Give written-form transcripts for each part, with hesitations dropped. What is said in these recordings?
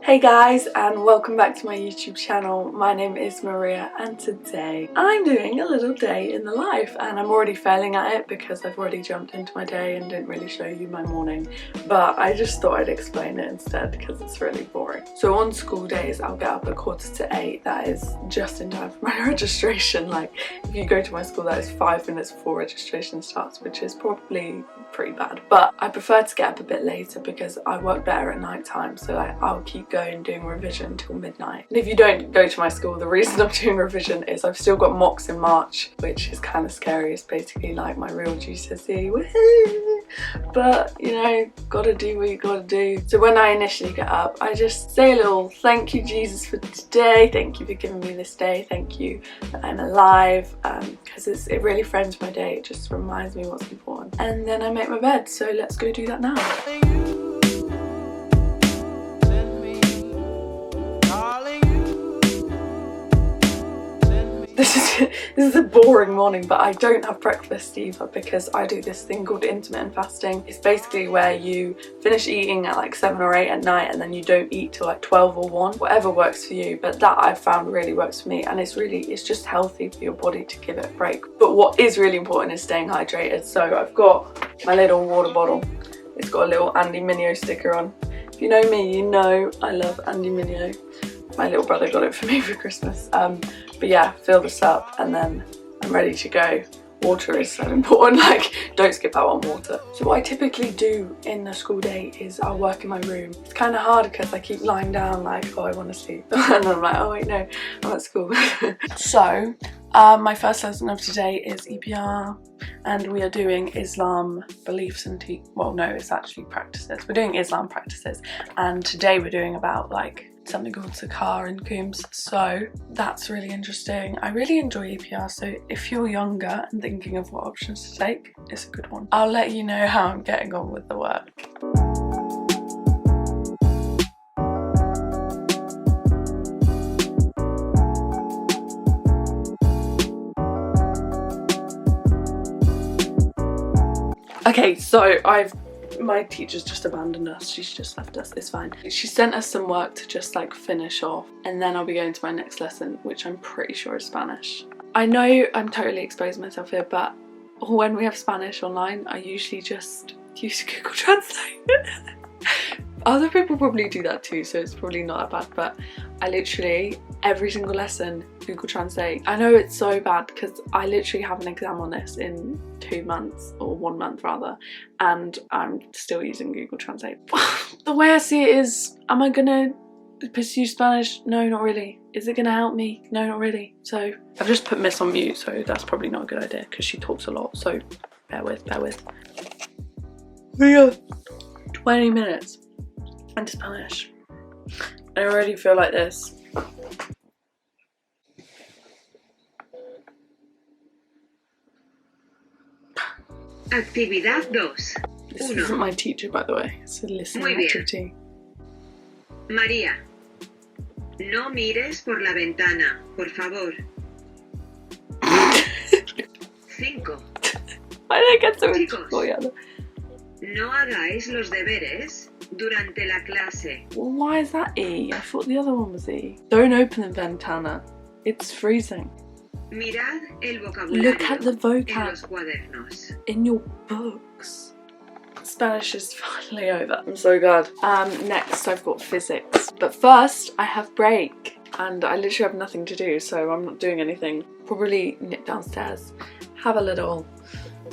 Hey guys, and welcome back to my YouTube channel. My name is Maria and today I'm doing a little day in the life, and I'm already failing at it because I've already jumped into my day and didn't really show you my morning, but I just thought I'd explain it instead because it's really boring. So on school days I'll get up at 7:45. That is just in time for my registration. Like if you go to my school, that is 5 minutes before registration starts, which is probably pretty bad, but I prefer to get up a bit later because I work better at night time, so I'll keep going doing revision till midnight. And if you don't go to my school, the reason I'm doing revision is I've still got mocks in March, which is kind of scary. It's basically like my real GCSE, woohoo! But you know, gotta do what you gotta do. So when I initially get up, I just say a little thank you Jesus for today, thank you for giving me this day, thank you that I'm alive, because it really frames my day. It just reminds me what's important, and then I make my bed. So let's go do that now. This is a boring morning, but I don't have breakfast either because I do this thing called intermittent fasting. It's basically where you finish eating at like 7 or 8 at night and then you don't eat till like 12 or 1, whatever works for you, but that I've found really works for me, and it's just healthy for your body to give it a break. But what is really important is staying hydrated. So I've got my little water bottle. It's got a little Andy Mineo sticker on. If you know me, you know I love Andy Mineo. My little brother got it for me for Christmas. But yeah, fill this up and then I'm ready to go. Water is so important, like don't skip out on water. So what I typically do in the school day is I'll work in my room. It's kind of hard because I keep lying down like, oh, I want to sleep. And I'm like, oh wait, no, I'm at school. So my first lesson of today is EPR, and we are doing Islam beliefs and well, no, it's actually practices. We're doing Islam practices, and today we're doing about like something called Sakar and Coombs, so that's really interesting. I really enjoy EPR, so if you're younger and thinking of what options to take, it's a good one. I'll let you know how I'm getting on with the work. Okay, so my teacher's just abandoned us. She's just left us. It's fine. She sent us some work to just like finish off, and then I'll be going to my next lesson, which I'm pretty sure is Spanish. I know I'm totally exposing myself here, but when we have Spanish online, I usually just use Google Translate. Other people probably do that too, so it's probably not that bad, but I literally, every single lesson, Google Translate. I know it's so bad because I literally have an exam on this in 2 months, or 1 month rather, and I'm still using Google Translate. The way I see it is, am I gonna pursue Spanish? No, not really. Is it gonna help me? No, not really. So I've just put Miss on mute, so that's probably not a good idea because she talks a lot, so bear with. We have 20 minutes into Spanish. I already feel like this. Actividad 2. This isn't my teacher, by the way. It's a listening activity. María, no mires por la ventana, por favor. 5. Why did I get so Chicos, together? no hagáis los deberes durante la clase. Well, why is that E? I thought the other one was E. Don't open the ventana. It's freezing. Mirad el vocabulario Look at the en vocab los cuadernos. in your books. Spanish is finally over. I'm so glad. Next I've got physics. But first I have break, and I literally have nothing to do, so I'm not doing anything. Probably nip downstairs, have a little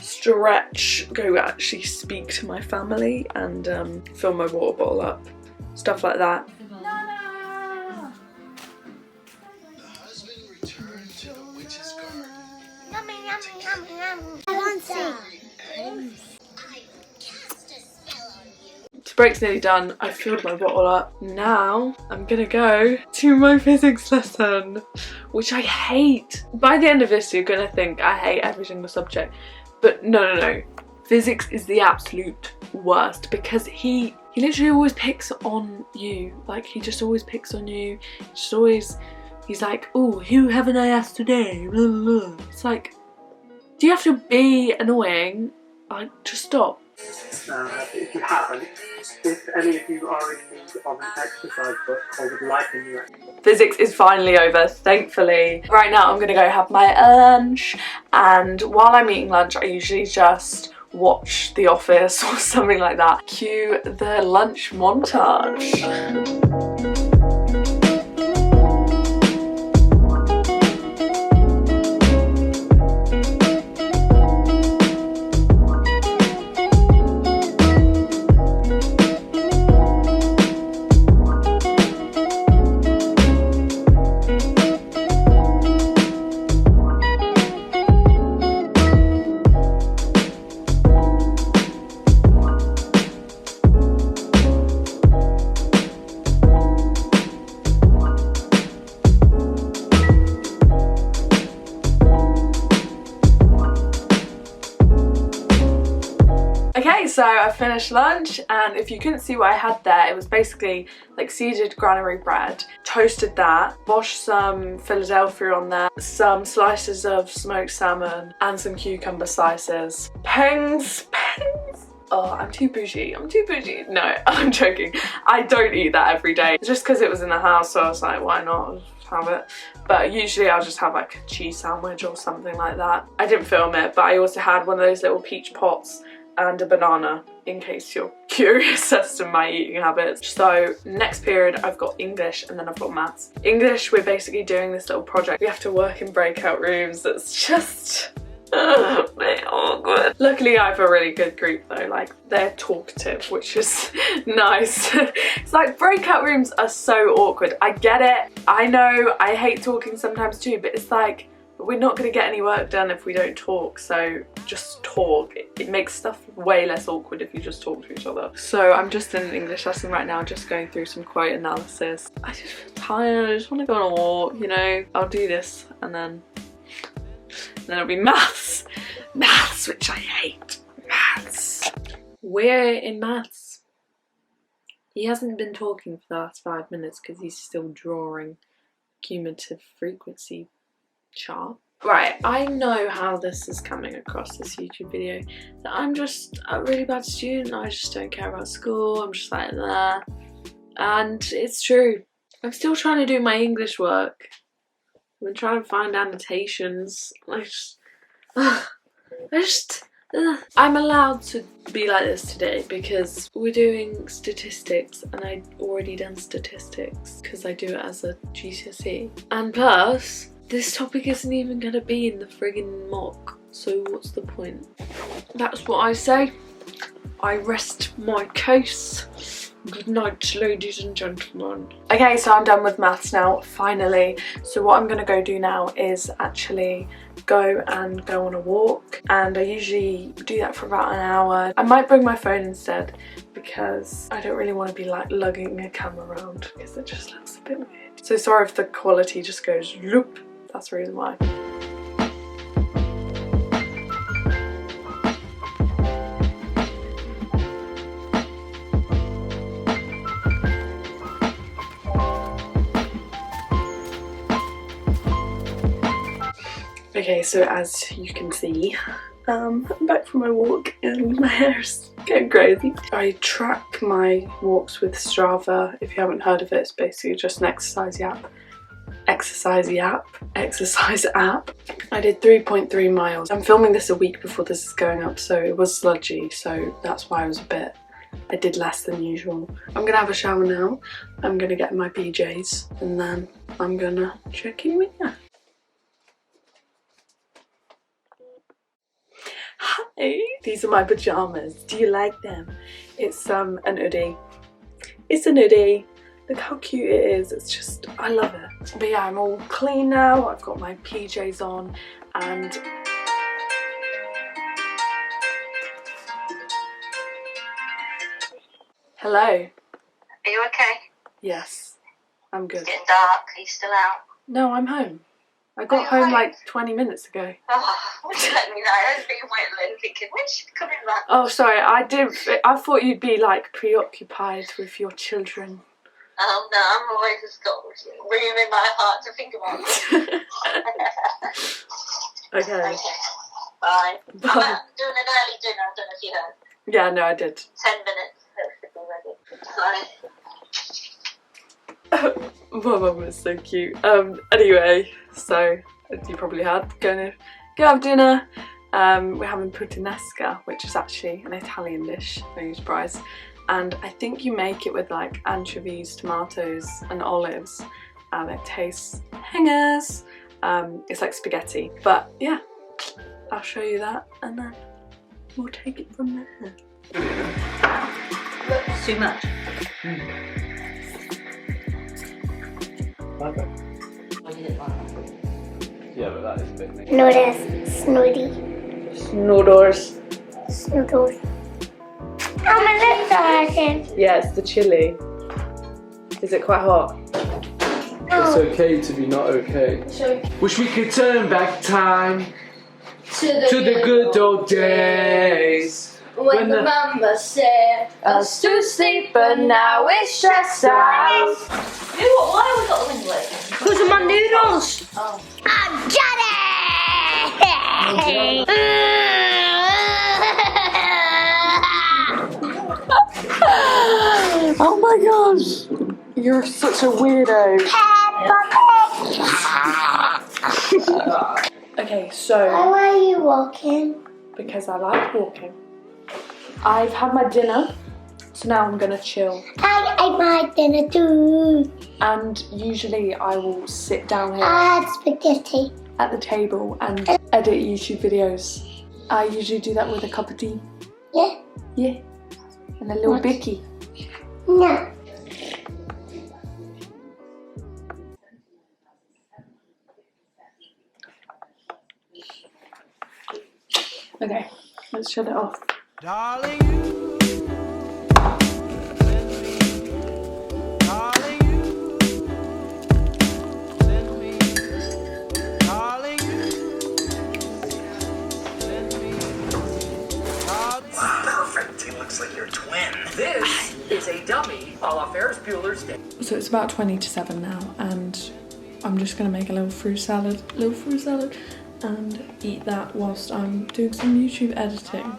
stretch, go actually speak to my family, and fill my water bottle up. Stuff like that. So break's nearly done. I've filled my bottle up. Now I'm gonna go to my physics lesson, which I hate. By the end of this, you're gonna think I hate every single subject, but no. Physics is the absolute worst because he literally always picks on you. Like he just always picks on you. He's like, oh, who haven't I asked today? Blah, blah, blah. It's like, do you have to be annoying? Like, just stop. If you haven't, If any of you are in need of an exercise book or would like a new exercise. Physics is finally over, thankfully. Right now I'm gonna go have my lunch, and while I'm eating lunch I usually just watch The Office or something like that. Cue the lunch montage. Okay, so I finished lunch, and if you couldn't see what I had there, it was basically like seeded granary bread. Toasted that, washed some Philadelphia on there, some slices of smoked salmon, and some cucumber slices. Pengs. Oh, I'm too bougie. No, I'm joking. I don't eat that every day. Just because it was in the house, so I was like, why not have it? But usually I'll just have like a cheese sandwich or something like that. I didn't film it, but I also had one of those little peach pots and a banana, in case you're curious as to my eating habits. So next period I've got English and then I've got maths. English, we're basically doing this little project. We have to work in breakout rooms. It's just a bit awkward. Luckily I have a really good group though, like they're talkative, which is nice. It's like breakout rooms are so awkward. I get it. I know I hate talking sometimes too, but it's like, we're not going to get any work done if we don't talk, so just talk. It makes stuff way less awkward if you just talk to each other. So I'm just in an English lesson right now, just going through some quote analysis. I just feel tired, I just want to go on a walk, you know. I'll do this and then it'll be maths. Maths, which I hate. Maths. We're in maths. He hasn't been talking for the last 5 minutes because he's still drawing cumulative frequency chart. Right, I know how this is coming across this YouTube video, that I'm just a really bad student. I just don't care about school. I'm just like there, and it's true. I'm still trying to do my English work. I've been trying to find annotations. I'm allowed to be like this today because we're doing statistics, and I'd already done statistics because I do it as a GCSE, and plus this topic isn't even going to be in the friggin' mock, so what's the point? That's what I say. I rest my case. Good night, ladies and gentlemen. Okay, so I'm done with maths now, finally. So what I'm going to go do now is actually go on a walk, and I usually do that for about an hour. I might bring my phone instead because I don't really want to be like lugging a camera around because it just looks a bit weird. So sorry if the quality just goes loop. That's the reason why. Okay, so as you can see, I'm back from my walk and my hair's getting crazy. I track my walks with Strava. If you haven't heard of it, it's basically just an exercise app. Exercise app. I did 3.3 miles. I'm filming this a week before this is going up, so it was sludgy, so that's why I did less than usual. I'm gonna have a shower now. I'm gonna get my PJs and then I'm gonna check in with you. Hi! These are my pajamas. Do you like them? It's an hoodie. It's an hoodie. Look how cute it is. It's just, I love it. But yeah, I'm all clean now. I've got my PJs on and hello. Are you okay? Yes, I'm good. It's getting dark. Are you still out? No, I'm home. I got home like 20 minutes ago. Oh, would you let me know? I was being waiting, thinking, when's she coming back? Oh, sorry, I thought you'd be like preoccupied with your children. Oh no, I'm always just got room in my heart to think about it. Okay. Bye. Bye. I'm doing an early dinner, I don't know if you heard. Yeah, no, I did. 10 minutes. My mum was so cute. Anyway, so as you probably had, gonna go have dinner. We're having puttanesca, which is actually an Italian dish, no surprise. And I think you make it with like anchovies, tomatoes and olives, and it tastes hangers. It's like spaghetti, but yeah, I'll show you that and then we'll take it from there. It's too much. Perfect. Yeah, but that is a bit No, that's snooty. Snoodles. Snoodles. Oh, my lips are hurting. Yeah, it's the chili. Is it quite hot? It's okay to be not okay. Wish we could turn back time to the good old days. When the mama said us to sleep, but now we're stressed out. You know what? Why have we got them English? Because of my noodles. Oh. I'm Johnny! Oh my gosh! You're such a weirdo. Okay, so Why are you walking? because I like walking. I've had my dinner, so now I'm gonna chill. I ate my dinner too. And usually I will sit down here I had spaghetti. at the table and edit YouTube videos. I usually do that with a cup of tea. Yeah? Yeah. And a little What? bicky. No. Okay, let's shut it off. Darling, you send me. Darling, you send me. Darling, you send me. Darling. Perfect. He looks like your twin. This is a dummy a la Ferris Bueller's Day. So it's about 20 to 7 now, and I'm just gonna make a little fruit salad, and eat that whilst I'm doing some YouTube editing.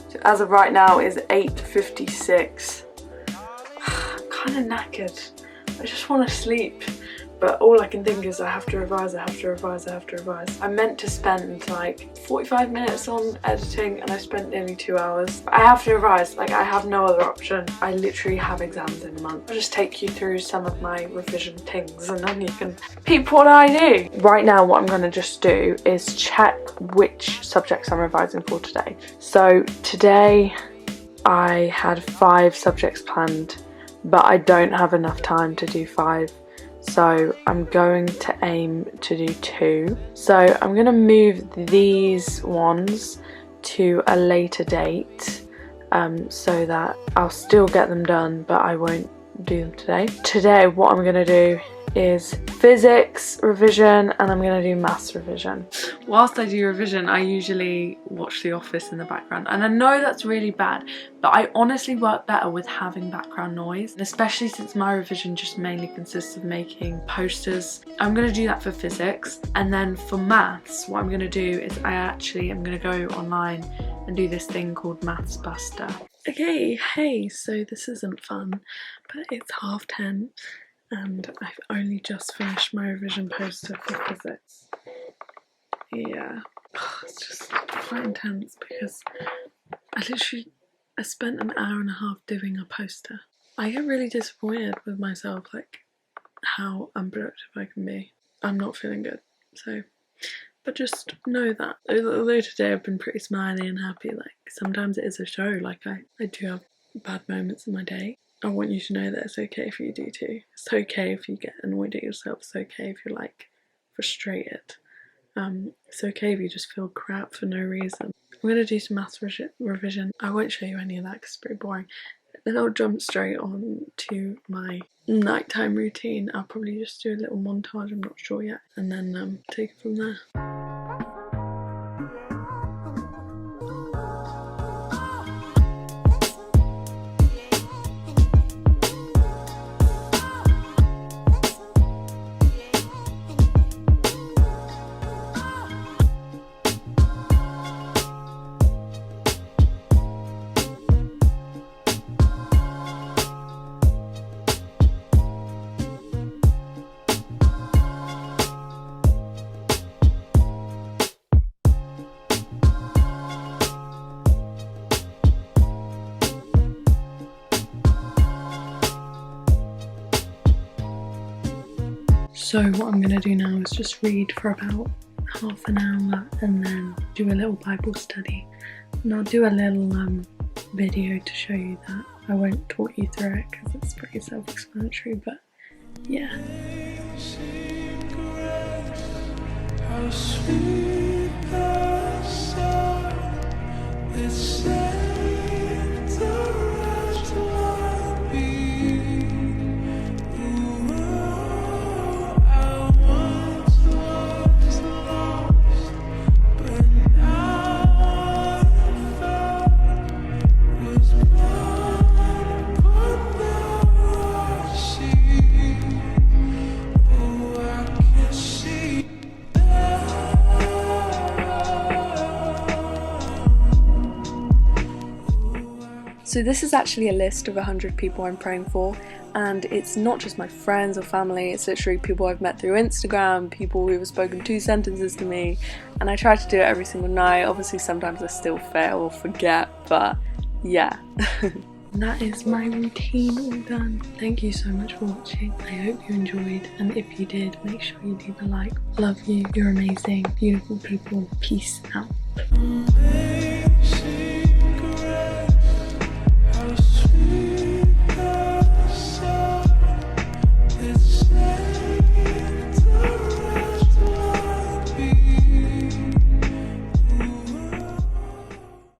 So as of right now it's 8:56. I'm kind of knackered. I just want to sleep. But all I can think is I have to revise. I meant to spend like 45 minutes on editing and I spent nearly 2 hours. I have to revise, like I have no other option. I literally have exams in a month. I'll just take you through some of my revision things and then you can peep what I do. Right now what I'm going to just do is check which subjects I'm revising for today. So today I had 5 subjects planned, but I don't have enough time to do 5. So I'm going to aim to do 2. So I'm going to move these ones to a later date so that I'll still get them done, but I won't do them today. Today what I'm going to do is physics revision and I'm going to do maths revision. Whilst I do revision I usually watch The Office in the background, and I know that's really bad, but I honestly work better with having background noise, and especially since my revision just mainly consists of making posters. I'm going to do that for physics, and then for maths what I'm going to do is I'm going to go online and do this thing called Maths Buster. Okay, hey, so this isn't fun, but it's 10:30 and I've only just finished my revision poster for physics. Yeah, it's just quite intense because I spent an hour and a half doing a poster. I get really disappointed with myself, like how unproductive I can be. I'm not feeling good, so, but just know that. Although today I've been pretty smiley and happy, like sometimes it is a show, like I do have bad moments in my day. I want you to know that it's okay if you do too. It's okay if you get annoyed at yourself. It's okay if you're like frustrated. It's okay if you just feel crap for no reason. I'm going to do some maths revision. I won't show you any of that because it's pretty boring. Then I'll jump straight on to my nighttime routine. I'll probably just do a little montage, I'm not sure yet, and then take it from there. So what I'm going to do now is just read for about half an hour and then do a little Bible study. And I'll do a little video to show you that. I won't talk you through it because it's pretty self-explanatory, but yeah. How sweet the sound that saved the wretch like me. Ooh, I once was lost, but now I'm found. Was blind, but now I see. Oh, I can see. So this is actually a list of 100 people I'm praying for, and it's not just my friends or family, it's literally people I've met through Instagram, people who have spoken 2 sentences to me, and I try to do it every single night. Obviously sometimes I still fail or forget, but yeah. That is my routine all done. Thank you so much for watching. I hope you enjoyed, and if you did, make sure you leave a like. Love you, you're amazing, beautiful people. Peace out.